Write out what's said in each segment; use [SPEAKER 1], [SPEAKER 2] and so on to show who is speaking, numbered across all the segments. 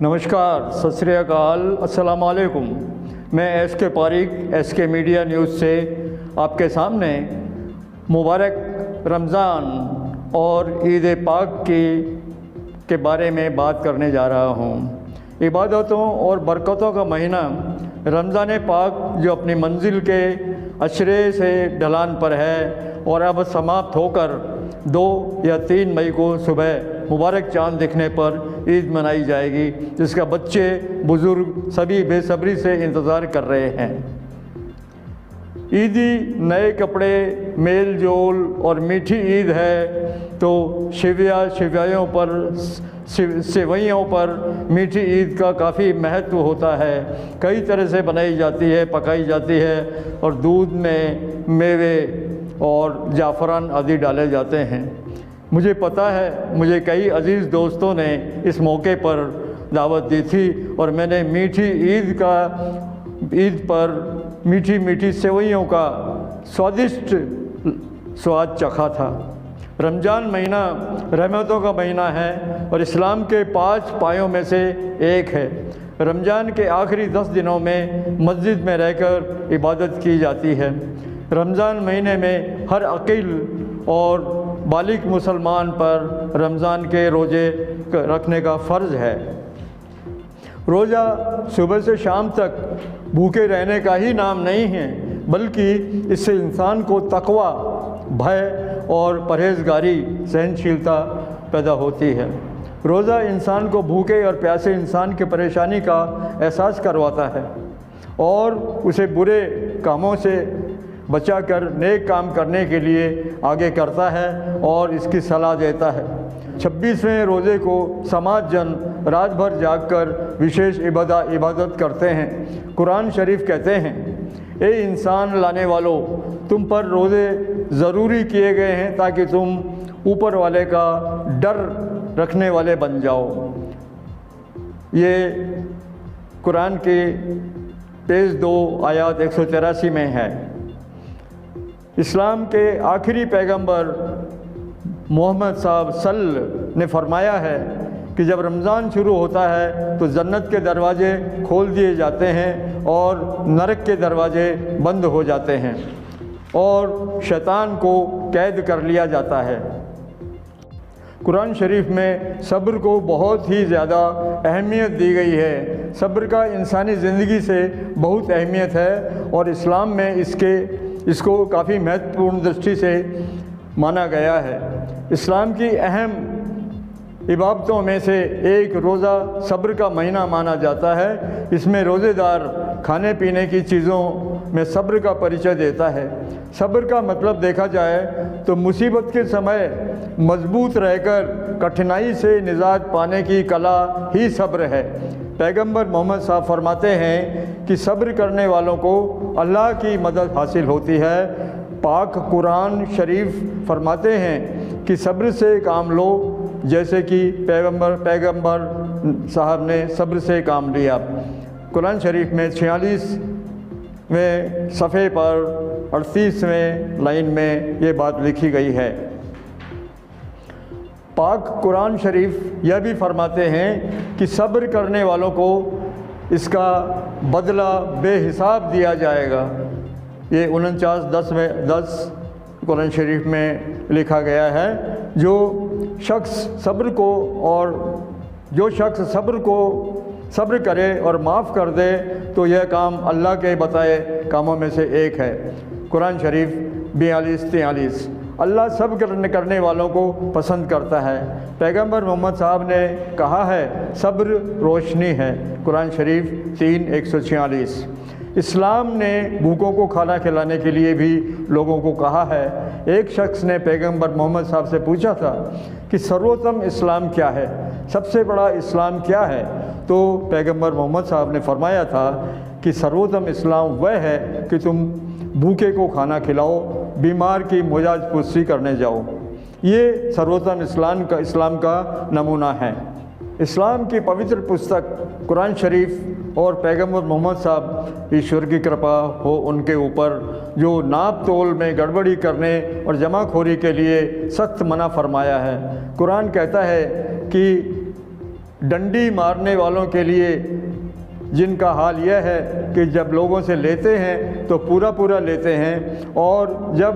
[SPEAKER 1] नमस्कार, सत श्री अकाल, अस्सलाम वालेकुम। मैं एस के पारिक SK मीडिया न्यूज़ से आपके सामने मुबारक रमज़ान और ईद पाक के बारे में बात करने जा रहा हूँ। इबादतों और बरकतों का महीना रमज़ान पाक जो अपनी मंजिल के अशरे से ढलान पर है और अब समाप्त होकर 2 या 3 मई को सुबह मुबारक चाँद दिखने पर ईद मनाई जाएगी, जिसका बच्चे बुज़ुर्ग सभी बेसब्री से इंतज़ार कर रहे हैं। ईदी नए कपड़े, मेल जोल और मीठी ईद है तो शिवैयों पर सेवइयों पर मीठी ईद का काफ़ी महत्व होता है। कई तरह से बनाई जाती है, पकाई जाती है और दूध में मेवे और जाफ़रान आदि डाले जाते हैं। मुझे पता है, मुझे कई अज़ीज़ दोस्तों ने इस मौके पर दावत दी थी और मैंने मीठी ईद पर मीठी मीठी सेवइयों का स्वादिष्ट स्वाद चखा था। रमज़ान महीना रहमतों का महीना है और इस्लाम के 5 पायों में से एक है। रमज़ान के आखिरी 10 दिनों में मस्जिद में रहकर इबादत की जाती है। रमज़ान महीने में हर अक़ील और बालिग मुसलमान पर रमज़ान के रोज़े रखने का फ़र्ज़ है। रोज़ा सुबह से शाम तक भूखे रहने का ही नाम नहीं है, बल्कि इससे इंसान को तक़वा, भय और परहेज़गारी, सहनशीलता पैदा होती है। रोज़ा इंसान को भूखे और प्यासे इंसान की परेशानी का एहसास करवाता है और उसे बुरे कामों से बचाकर नेक काम करने के लिए आगे करता है और इसकी सलाह देता है। 26वें रोज़े को समाज जन रात भर जागकर विशेष इबादत करते हैं। कुरान शरीफ कहते हैं, ए इंसान लाने वालों, तुम पर रोज़े ज़रूरी किए गए हैं ताकि तुम ऊपर वाले का डर रखने वाले बन जाओ। ये कुरान के पेज 2 आयत 183 में है। इस्लाम के आखिरी पैगंबर मोहम्मद साहब सल्लल्लाहु ने फरमाया है कि जब रमज़ान शुरू होता है तो जन्नत के दरवाज़े खोल दिए जाते हैं और नरक के दरवाज़े बंद हो जाते हैं और शैतान को कैद कर लिया जाता है। कुरान शरीफ में सब्र को बहुत ही ज़्यादा अहमियत दी गई है। सब्र का इंसानी ज़िंदगी से बहुत अहमियत है और इस्लाम में इसको काफ़ी महत्वपूर्ण दृष्टि से माना गया है। इस्लाम की अहम इबादतों में से एक रोज़ा सब्र का महीना माना जाता है। इसमें रोज़ेदार खाने पीने की चीज़ों में सब्र का परिचय देता है। सब्र का मतलब देखा जाए तो मुसीबत के समय मजबूत रहकर कठिनाई से निजात पाने की कला ही सब्र है। पैगंबर मोहम्मद साहब फरमाते हैं कि सब्र करने वालों को अल्लाह की मदद हासिल होती है। पाक कुरान शरीफ फरमाते हैं कि सब्र से काम लो, जैसे कि पैगंबर साहब ने सब्र से काम लिया। कुरान शरीफ में 46वें सफ़े पर 38वें लाइन में ये बात लिखी गई है। पाक कुरान शरीफ यह भी फरमाते हैं कि सब्र करने वालों को इसका बदला बेहिसाब दिया जाएगा। ये 49:10 कुरान शरीफ में लिखा गया है। जो शख्स सब्र करे और माफ़ कर दे तो यह काम अल्लाह के बताए कामों में से एक है। कुरान शरीफ 42-43। अल्लाह सब्र करने वालों को पसंद करता है। पैगंबर मोहम्मद साहब ने कहा है, सब्र रोशनी है। कुरान शरीफ 3:146। इस्लाम ने भूखों को खाना खिलाने के लिए भी लोगों को कहा है। एक शख्स ने पैगंबर मोहम्मद साहब से पूछा था कि सर्वोत्तम इस्लाम क्या है, सबसे बड़ा इस्लाम क्या है? तो पैगंबर मोहम्मद साहब ने फरमाया था कि सर्वोत्तम इस्लाम वह है कि तुम भूखे को खाना खिलाओ, बीमार की मुजाज पुरसी करने जाओ। ये सर्वोत्तम इस्लाम का नमूना है। इस्लाम की पवित्र पुस्तक कुरान शरीफ और पैगंबर मोहम्मद साहब, ईश्वर की कृपा हो उनके ऊपर, जो नाप तोल में गड़बड़ी करने और जमाखोरी के लिए सख्त मना फरमाया है। कुरान कहता है कि ڈنڈی مارنے والوں کے لیے جن کا حال یہ ہے کہ جب لوگوں سے لیتے ہیں تو پورا پورا لیتے ہیں، اور جب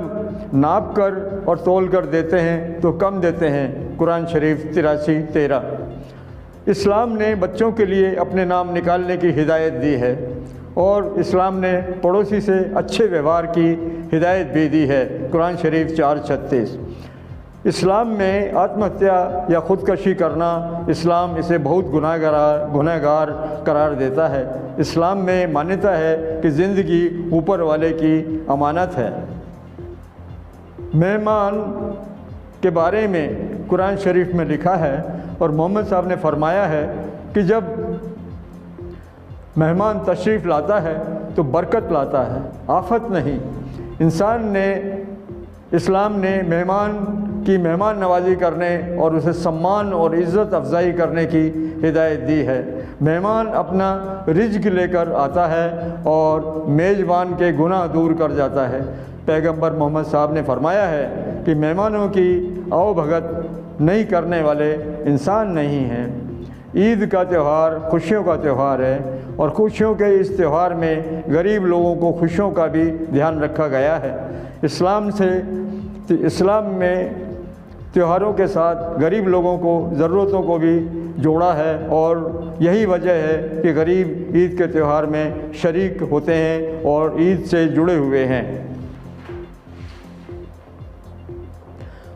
[SPEAKER 1] ناپ کر اور تول کر دیتے ہیں تو کم دیتے ہیں۔ قرآن شریف 83:13۔ اسلام نے بچوں کے لیے اپنے نام نکالنے کی ہدایت دی ہے، اور اسلام نے پڑوسی سے اچھے ویوہار کی ہدایت بھی دی ہے۔ قرآن شریف 4:36۔ اسلام میں آتم ہتیا یا خودکشی کرنا، اسلام اسے بہت گنہگار قرار دیتا ہے۔ اسلام میں مانتا ہے کہ زندگی اوپر والے کی امانت ہے۔ مہمان کے بارے میں قرآن شریف میں لکھا ہے، اور محمد صاحب نے فرمایا ہے کہ جب مہمان تشریف لاتا ہے تو برکت لاتا ہے، آفت نہیں۔ اسلام نے مہمان کی مہمان نوازی کرنے اور اسے سمان اور عزت افزائی کرنے کی ہدایت دی ہے۔ مہمان اپنا رزق لے کر آتا ہے اور میزبان کے گناہ دور کر جاتا ہے۔ پیغمبر محمد صاحب نے فرمایا ہے کہ مہمانوں کی آؤ بھگت نہیں کرنے والے انسان نہیں ہیں۔ عید کا تہوار خوشیوں کا تہوار ہے، اور خوشیوں کے اس تہوار میں غریب لوگوں کو خوشیوں کا بھی دھیان رکھا گیا ہے۔ اسلام میں تہواروں کے ساتھ غریب لوگوں کو ضرورتوں کو بھی جوڑا ہے، اور یہی وجہ ہے کہ غریب عید کے تہوار میں شریک ہوتے ہیں اور عید سے جڑے ہوئے ہیں۔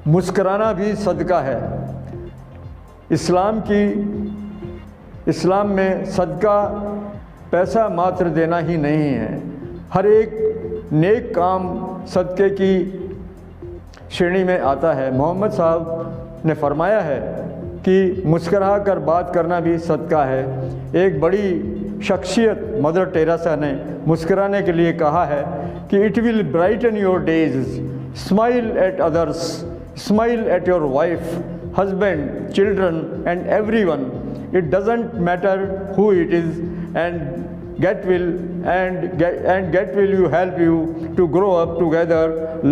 [SPEAKER 1] مسکرانا بھی صدقہ ہے۔ اسلام میں صدقہ پیسہ ماتر دینا ہی نہیں ہے، ہر ایک نیک کام صدقے کی شرینی میں آتا ہے۔ محمد صاحب نے فرمایا ہے کہ مسکرا کر بات کرنا بھی صدقہ ہے۔ ایک بڑی شخصیت مدر ٹیریسا نے مسکرانے کے لیے کہا ہے کہ it will brighten your days, smile at others, smile at your wife, husband, children and everyone, it doesn't matter who it is, and get will you help you to grow up together,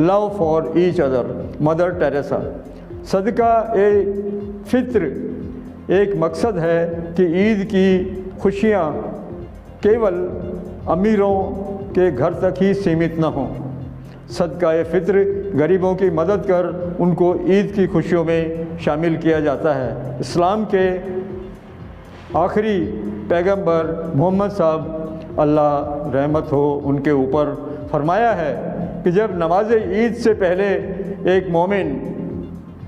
[SPEAKER 1] love for each other۔ Mother Teresa. صدقہ فطر ایک مقصد ہے کہ عید کی خوشیاں کیول امیروں کے گھر تک ہی سیمت نہ ہوں۔ صدقہ فطر غریبوں کی مدد کر ان کو عید کی خوشیوں میں شامل کیا جاتا ہے۔ اسلام کے آخری پیغمبر محمد صاحب، اللہ رحمت ہو ان کے اوپر، فرمایا ہے کہ جب نماز عید سے پہلے ایک مومن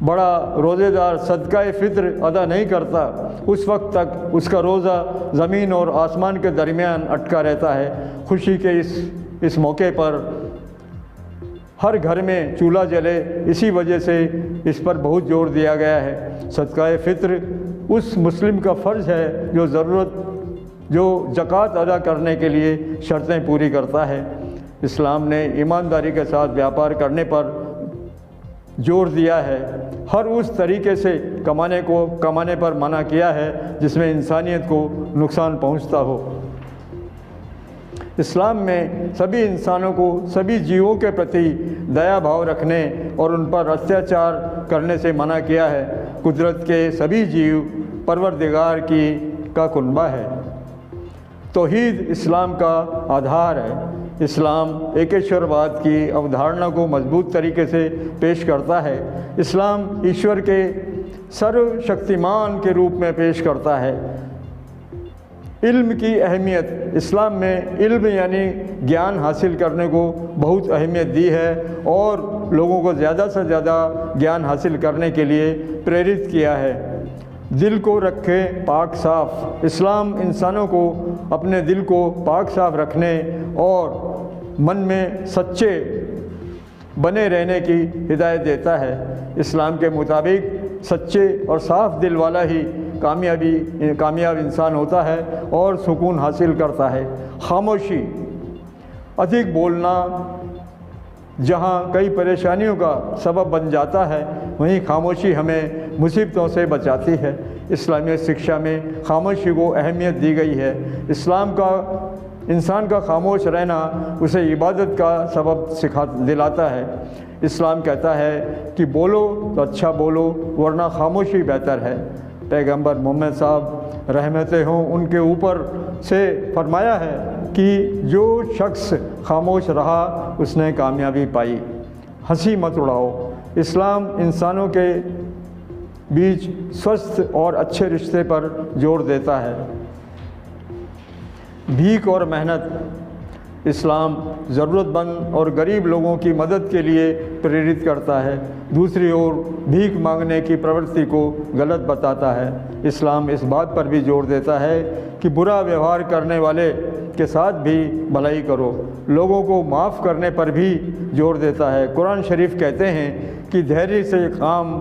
[SPEAKER 1] بڑا روزے دار صدقہ فطر ادا نہیں کرتا، اس وقت تک اس کا روزہ زمین اور آسمان کے درمیان اٹکا رہتا ہے۔ خوشی کے اس موقع پر ہر گھر میں چولہا جلے، اسی وجہ سے اس پر بہت زور دیا گیا ہے۔ صدقہ فطر اس مسلم کا فرض ہے جو زکوٰۃ ادا کرنے کے لیے شرطیں پوری کرتا ہے۔ اسلام نے ایمانداری کے ساتھ بیاپار کرنے پر زور دیا ہے، ہر اس طریقے سے کمانے پر منع کیا ہے جس میں انسانیت کو نقصان پہنچتا ہو۔ اسلام میں سبھی انسانوں کو سبھی جیووں کے پرتی دیا بھاؤ رکھنے اور ان پر اتیاچار کرنے سے منع کیا ہے۔ قدرت کے سبھی جیو پروردگار کا کنبہ ہے۔ توحید اسلام کا آدھار ہے۔ اسلام ایکیشور واد کی اودھارنا کو مضبوط طریقے سے پیش کرتا ہے۔ اسلام ایشور کے سرو شکتیمان کے روپ میں پیش کرتا ہے۔ علم کی اہمیت، اسلام میں علم یعنی گیان حاصل کرنے کو بہت اہمیت دی ہے اور لوگوں کو زیادہ سے زیادہ گیان حاصل کرنے کے لیے پریرت کیا ہے۔ دل کو رکھے پاک صاف، اسلام انسانوں کو اپنے دل کو پاک صاف رکھنے اور من میں سچے بنے رہنے کی ہدایت دیتا ہے۔ اسلام کے مطابق سچے اور صاف دل والا ہی کامیاب انسان ہوتا ہے اور سکون حاصل کرتا ہے۔ خاموشی، ادھک بولنا جہاں کئی پریشانیوں کا سبب بن جاتا ہے، وہیں خاموشی ہمیں مصیبتوں سے بچاتی ہے۔ اسلامی شکشا میں خاموشی کو اہمیت دی گئی ہے۔ انسان کا خاموش رہنا اسے عبادت کا سبب دلاتا ہے۔ اسلام کہتا ہے کہ بولو تو اچھا بولو، ورنہ خاموشی بہتر ہے۔ पैगंबर मोहम्मद साहब रहमत हों उनके ऊपर से फरमाया है कि जो शख्स खामोश रहा उसने कामयाबी पाई। हंसी मत उड़ाओ। इस्लाम इंसानों के बीच स्वस्थ और अच्छे रिश्ते पर जोर देता है। भीख और मेहनत। इस्लाम ज़रूरतमंद और गरीब लोगों की मदद के लिए प्रेरित करता है। दूसरी ओर भीख मांगने की प्रवृत्ति को गलत बताता है। इस्लाम इस बात पर भी जोर देता है कि बुरा व्यवहार करने वाले के साथ भी भलाई करो। लोगों को माफ़ करने पर भी जोर देता है। कुरान शरीफ कहते हैं कि धैर्य से काम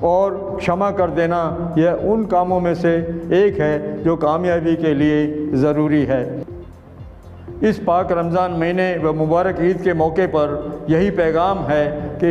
[SPEAKER 1] और क्षमा कर देना यह उन कामों में से एक है जो कामयाबी के लिए ज़रूरी है। इस पाक रमज़ान महीने व मुबारक ईद के मौके पर यही पैगाम है कि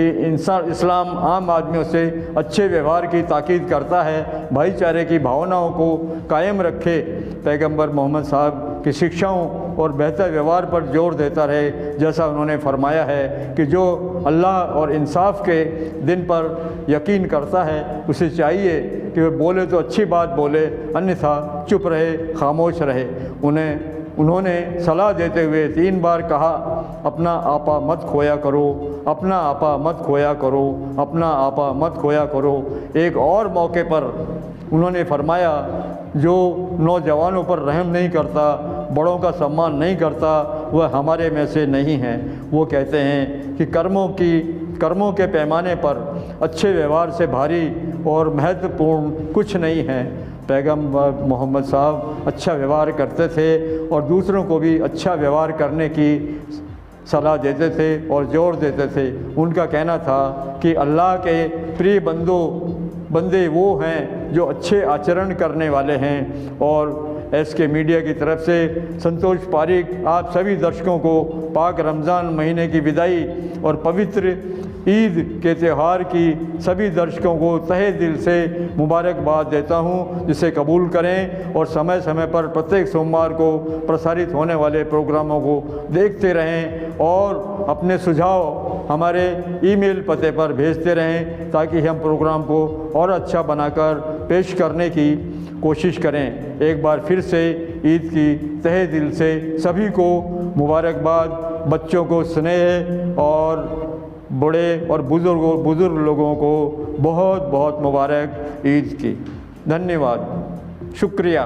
[SPEAKER 1] इस्लाम आम आदमियों से अच्छे व्यवहार की ताकीद करता है, भाईचारे की भावनाओं को कायम रखे, पैगंबर मोहम्मद साहब की शिक्षाओं और बेहतर व्यवहार पर जोर देता रहे। जैसा उन्होंने फरमाया है कि जो अल्लाह और इंसाफ के दिन पर यकीन करता है उसे चाहिए कि वह बोले तो अच्छी बात बोले, अन्यथा चुप रहे, खामोश रहे। उन्होंने सलाह देते हुए 3 बार कहा, अपना आपा मत खोया करो, अपना आपा मत खोया करो, अपना आपा मत खोया करो। एक और मौके पर उन्होंने फरमाया, जो नौजवानों पर रहम नहीं करता, बड़ों का सम्मान नहीं करता, वह हमारे में से नहीं है। वो कहते हैं कि कर्मों के पैमाने पर अच्छे व्यवहार से भारी और महत्वपूर्ण कुछ नहीं है। पैगंबर मोहम्मद साहब अच्छा व्यवहार करते थे और दूसरों को भी अच्छा व्यवहार करने की सलाह देते थे और जोर देते थे। उनका कहना था कि अल्लाह के प्रिय बंदे वो हैं जो अच्छे आचरण करने वाले हैं। और SK मीडिया की तरफ से संतोष पारिक आप सभी दर्शकों को पाक रमज़ान महीने की विदाई और पवित्र ईद के त्यौहार की सभी दर्शकों को तहे दिल से मुबारकबाद देता हूं, जिसे कबूल करें और समय समय पर प्रत्येक सोमवार को प्रसारित होने वाले प्रोग्रामों को देखते रहें और अपने सुझाव हमारे ईमेल पते पर भेजते रहें ताकि हम प्रोग्राम को और अच्छा बनाकर पेश करने की कोशिश करें। एक बार फिर से ईद की तहे दिल से सभी को मुबारकबाद। बच्चों को स्नेह और बड़े और बुज़ुर्ग लोगों को बहुत बहुत मुबारक ईद की। धन्यवाद, शुक्रिया।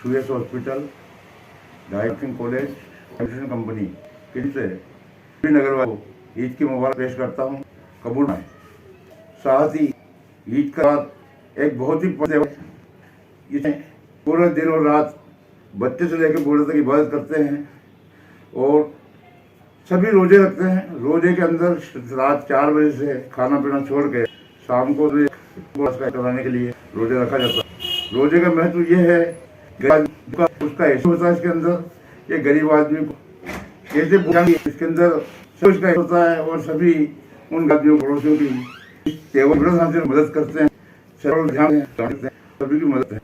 [SPEAKER 2] सुयस हॉस्पिटल, डाइटिंग कॉलेज, कंस्ट्रक्शन कंपनी के से नगर वालों को ईद की मुबारक पेश करता हूँ। कबूल है। साथ ही ईद का एक बहुत ही इसमें पूरा दिन और रात बच्चे से लेकर बूढ़े तक इबादत करते हैं और सभी रोजे रखते हैं। रोजे के अंदर रात 4 बजे से खाना पीना छोड़ के शाम को कराने के लिए रोजे रखा जाता है। रोजे का महत्व ये है, उसका ऐसा होता है इसके अंदर, ये गरीब आदमी को कैसे पूछेंगे, इसके अंदर सब का होता है और सभी उन आदमियों पड़ोसियों की मदद करते हैं, सभी की मदद है।